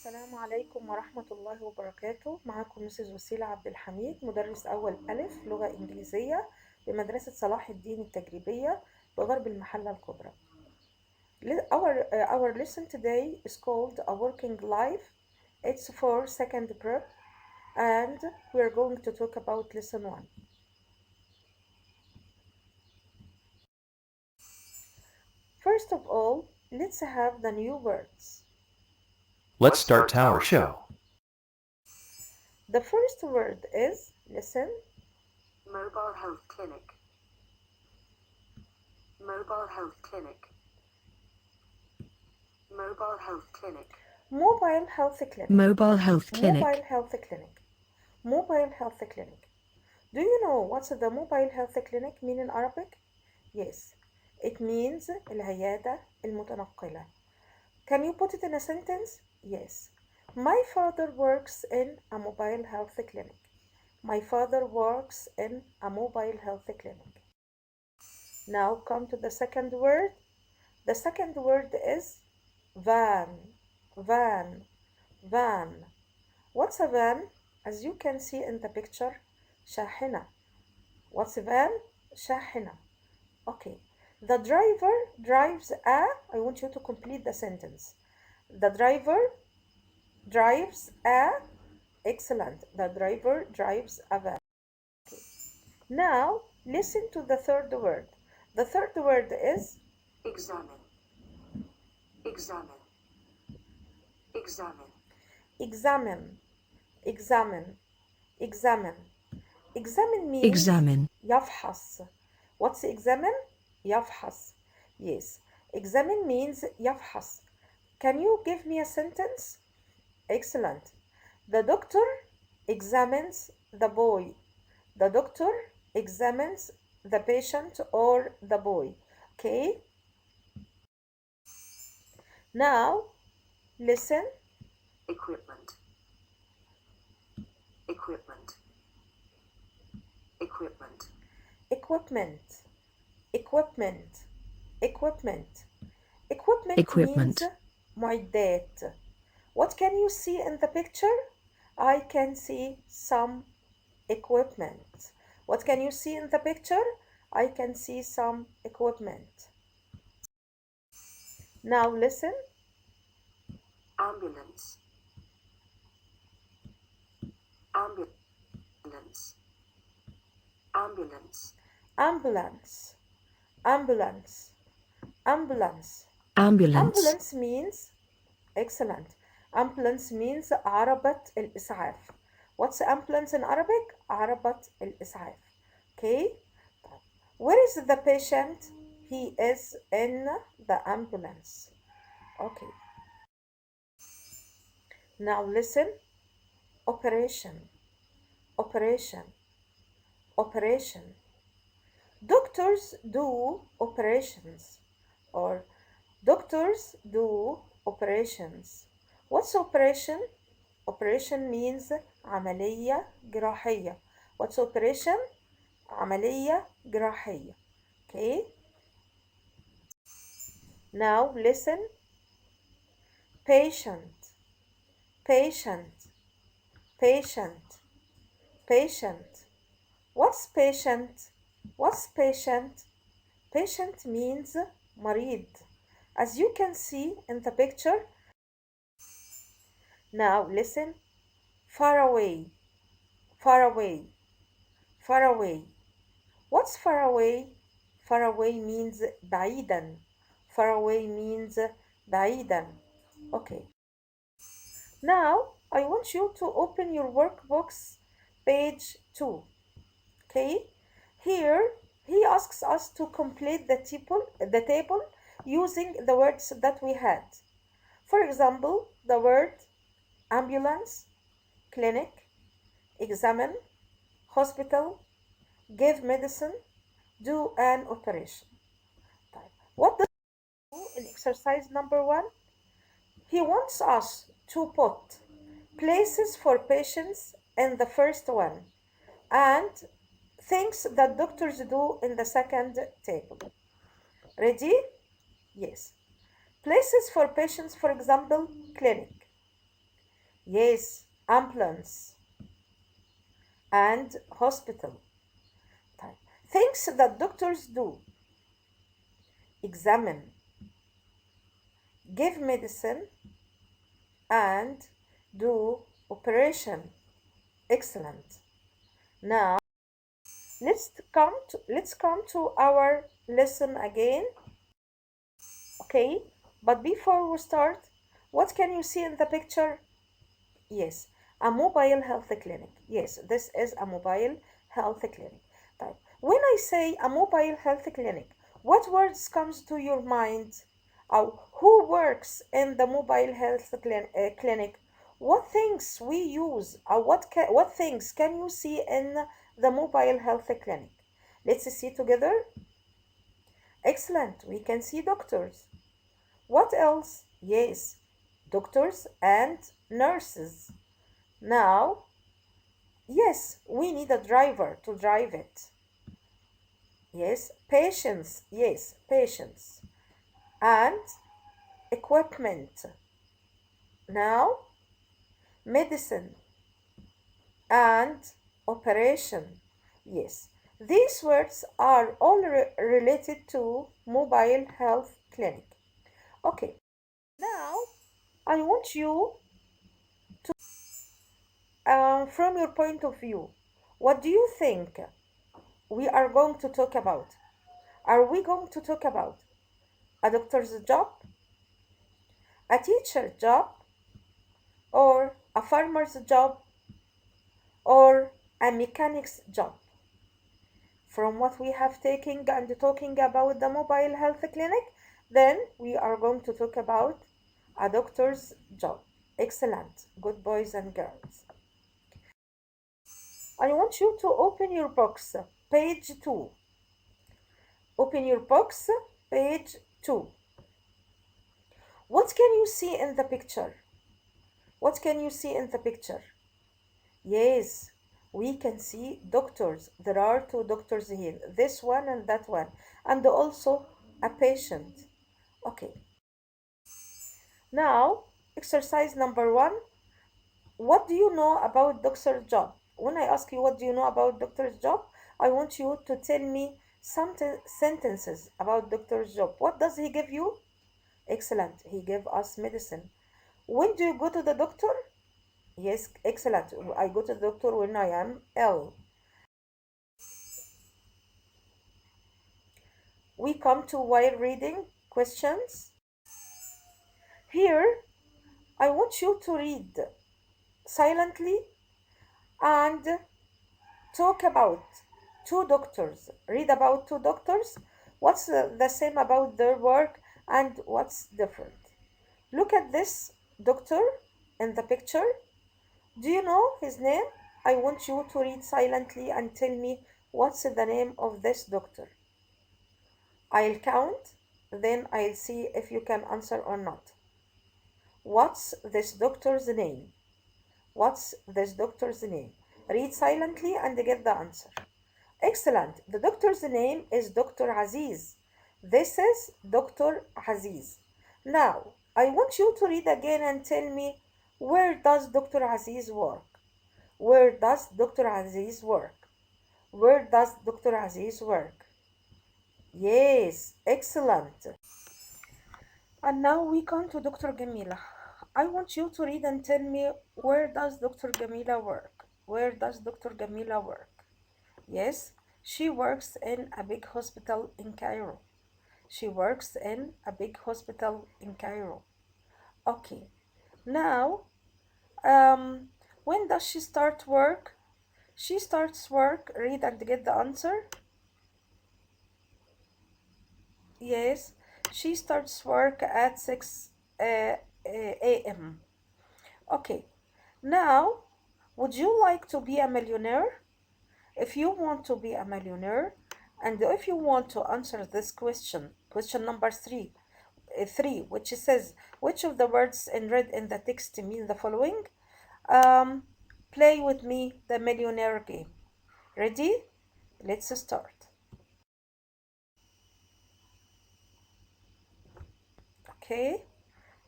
السلام عليكم ورحمة الله وبركاته. معكم مسز وسيلة عبد الحميد، مدرس أول ألف لغة إنجليزية بمدرسة صلاح الدين التجريبية بغرب المحلة الكبرى. Our lesson today is called A Working Life. It's for second prep and we're going to talk about lesson 1. First of all, let's have the new words. Let's start Tower Show. The first word is, listen, Mobile Health Clinic. Mobile Health Clinic. Mobile Health Clinic. Mobile Health Clinic. Mobile Health Clinic. Mobile Health Clinic. Mobile Health Clinic. Do you know what's the Mobile Health Clinic mean in Arabic? Yes, it means العيادة المتنقلة. Can you put it in a sentence? Yes. My father works in a mobile health clinic. My father works in a mobile health clinic. Now come to the second word. The second word is van. Van. Van. What's a van? As you can see in the picture, شاحنة. What's a van? شاحنة. Okay. The driver drives a, I want you to complete the sentence. The driver drives a, excellent. The driver drives a van. Okay. Now, listen to the third word. The third word is Examine. Examine. Examine. examine. Examine. Examine. Examine means Examine. يفحص. What's examine? يفحص. Yes. Examine means يفحص. Can you give me a sentence? Excellent. The doctor examines the boy. The doctor examines the patient or the boy. Okay? Now, listen. Equipment. Equipment. Equipment. Equipment. Equipment. Equipment. Equipment Equipment. means معدات. What can you see in the picture? I can see some equipment. What can you see in the picture? I can see some equipment. Now listen. Ambulance. Ambulance. Ambulance. Ambulance. Ambulance. Ambulance. Ambulance. Ambulance means, excellent. Ambulance means عربة الإسعاف. What's ambulance in Arabic? عربة الإسعاف. Okay? Where is the patient? He is in the ambulance. Okay. Now listen. Operation. Operation. Operation. Doctors do operations, or doctors do operations. What's operation? Operation means عملية جراحية. What's operation? عملية جراحية. Okay? Now listen. Patient. Patient. Patient. Patient. What's patient? What's patient? Patient means مريض. As you can see in the picture. Now listen. Far away. Far away. Far away. What's far away? Far away means بعيدا. Far away means بعيدا. Okay. Now I want you to open your workbooks, page 2. Okay? Here he asks us to complete the table using the words that we had. For example, the word ambulance, clinic, examine, hospital, give medicine, do an operation. What does he do in exercise number 1? He wants us to put places for patients in the first one and things that doctors do in the second table. Ready? Yes. Places for patients, for example, clinic. Yes, ambulance and hospital. Things that doctors do: examine, give medicine, and do operation. Excellent. Now let's come to our lesson again. Okay, but before we start, what can you see in the picture? Yes, a mobile health clinic. Yes, this is a mobile health clinic. Type. When I say a mobile health clinic, what words comes to your mind? Who works in the mobile health clinic? What things we use? What things can you see in the mobile health clinic? Let's see together. Excellent. We can see doctors. What else? Yes, doctors and nurses. Now, yes, we need a driver to drive it. Yes, patients. Yes, patients. And equipment. Now, medicine and operation. Yes, these words are all related to mobile health clinic. Okay, now I want you to, from your point of view, what do you think we are going to talk about? Are we going to talk about a doctor's job, a teacher's job, or a farmer's job, or a mechanic's job? From what we have taken and talking about the mobile health clinic, then we are going to talk about a doctor's job. Excellent. Good boys and girls. I want you to open your box, page 2. Open your box, page 2. What can you see in the picture? What can you see in the picture? Yes, we can see doctors. There are two doctors here, this one and that one, and also a patient. Okay. Now, exercise number 1. What do you know about doctor's job? When I ask you what do you know about doctor's job, I want you to tell me some sentences about doctor's job. What does he give you? Excellent. He gave us medicine. When do you go to the doctor? Yes, excellent. I go to the doctor when I am ill. We come to while reading questions. Here, I want you to read silently and talk about two doctors. Read about two doctors. What's the same about their work and what's different? Look at this doctor in the picture. Do you know his name? I want you to read silently and tell me what's the name of this doctor. I'll count, then I'll see if you can answer or not. What's this doctor's name? What's this doctor's name? Read silently and get the answer. Excellent. The doctor's name is Dr. Aziz. This is Dr. Aziz. Now, I want you to read again and tell me, where does Dr. Aziz work? Where does Dr. Aziz work? Where does Dr. Aziz work? Yes, excellent. And now we come to Dr. Jamila. I want you to read and tell me, where does Dr. Jamila work? Where does Dr. Jamila work? Yes, she works in a big hospital in Cairo. She works in a big hospital in Cairo. Okay. Now, when does she start work? She starts work, read and get the answer. Yes, she starts work at 6 a.m. Okay, now, would you like to be a millionaire? If you want to be a millionaire, and if you want to answer this question, question number 3, which says, which of the words in red in the text mean the following? Play with me the millionaire game. Ready? Let's start. Okay,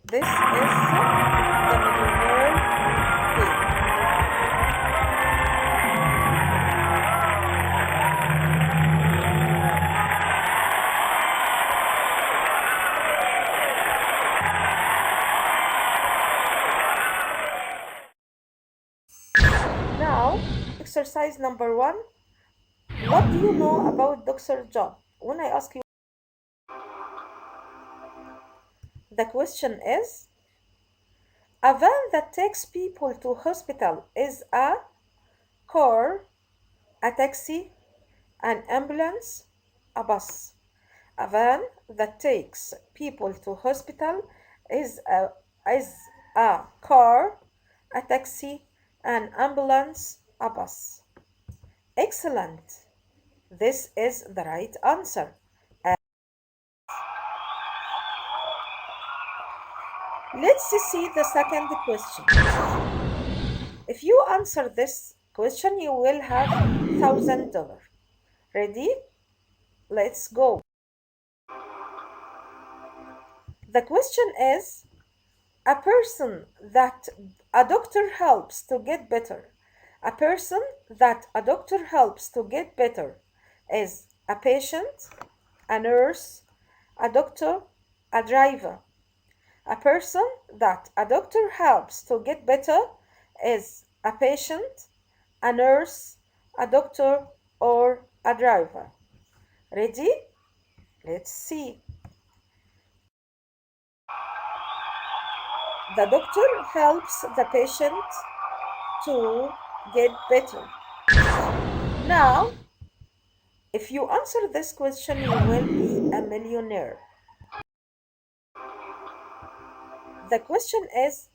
this is the millionaire exercise number 1. What do you know about doctor's job? When I ask you, the question is, a van that takes people to hospital is a car, a taxi, an ambulance, a bus. A van that takes people to hospital is a car, a taxi, an ambulance, a bus. Excellent. This is the right answer. Let's see the second question. If you answer this question, you will have $1,000. Ready? Let's go. The question is, a person that a doctor helps to get better. A person that a doctor helps to get better is a patient, a nurse, a doctor, a driver. A person that a doctor helps to get better is a patient, a nurse, a doctor, or a driver. Ready? Let's see. The doctor helps the patient to get better. Now, if you answer this question, you will be a millionaire. The question is,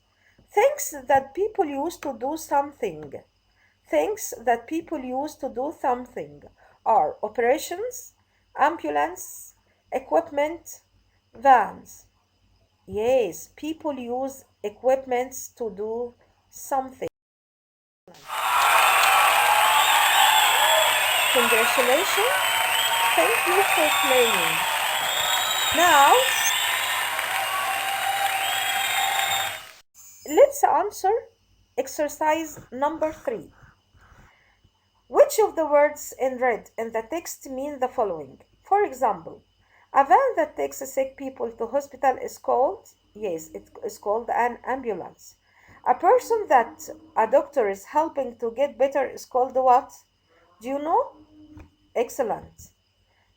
things that people use to do something. Things that people use to do something are operations, ambulance, equipment, vans. Yes, people use equipments to do something. Congratulations. Thank you for playing. Now, let's answer exercise number 3. Which of the words in red in the text mean the following? For example, a van that takes sick people to hospital is called, yes, it is called an ambulance. A person that a doctor is helping to get better is called what? Do you know? Excellent.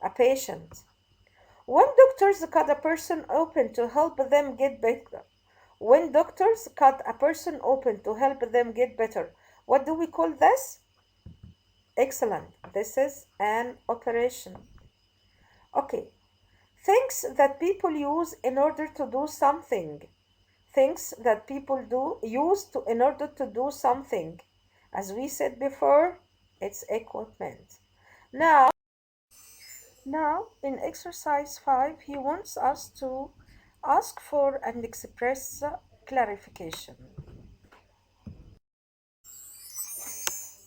A patient. When doctors cut a person open to help them get better, when doctors cut a person open to help them get better, what do we call this? Excellent. This is an operation. Okay. Things that people use in order to do something. Things that people in order to do something. As we said before, it's equipment. Now in exercise 5, he wants us to ask for and express clarification.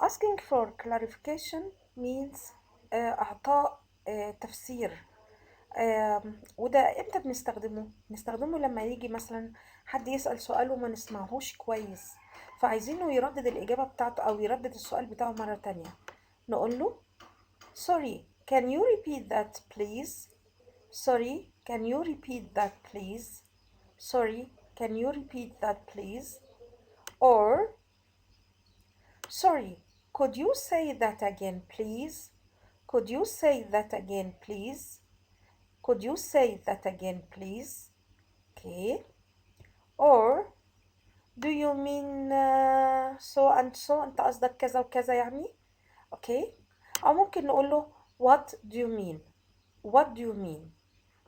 Asking for clarification means إعطاء تفسير. وده امتى بنستخدمه لما يجي مثلا حد يسأل سؤال وما نسمعهوش كويس، فعايزينه يردد الإجابة بتاعته أو يردد السؤال بتاعه مرة تانية. نقول له sorry, can you repeat that please? Sorry, can you repeat that please? Sorry, can you repeat that please? Or sorry, could you say that again please? Could you say that again please? Could you say that again please? Okay. Or do you mean so and so, انت قصدك كذا وكذا يعني. Okay. أو ممكن نقول له what do you mean? What do you mean?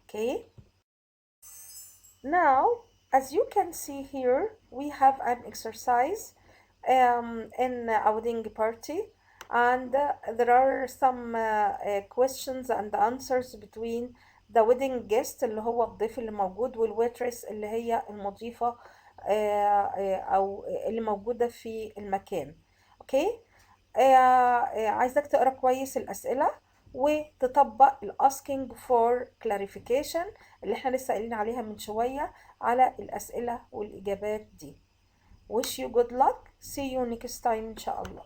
Okay. Now, as you can see here, we have an exercise in a wedding party, and there are some questions and answers between the wedding guest اللي هو الضيف اللي موجود والويترس اللي هي المضيفة أو اللي موجودة في المكان. اوكي. عايزك تقرأ كويس الأسئلة وتطبق ال asking for clarification اللي احنا لسه قايلين عليها من شوية على الأسئلة والإجابات دي. Wish you good luck. See you next time إن شاء الله.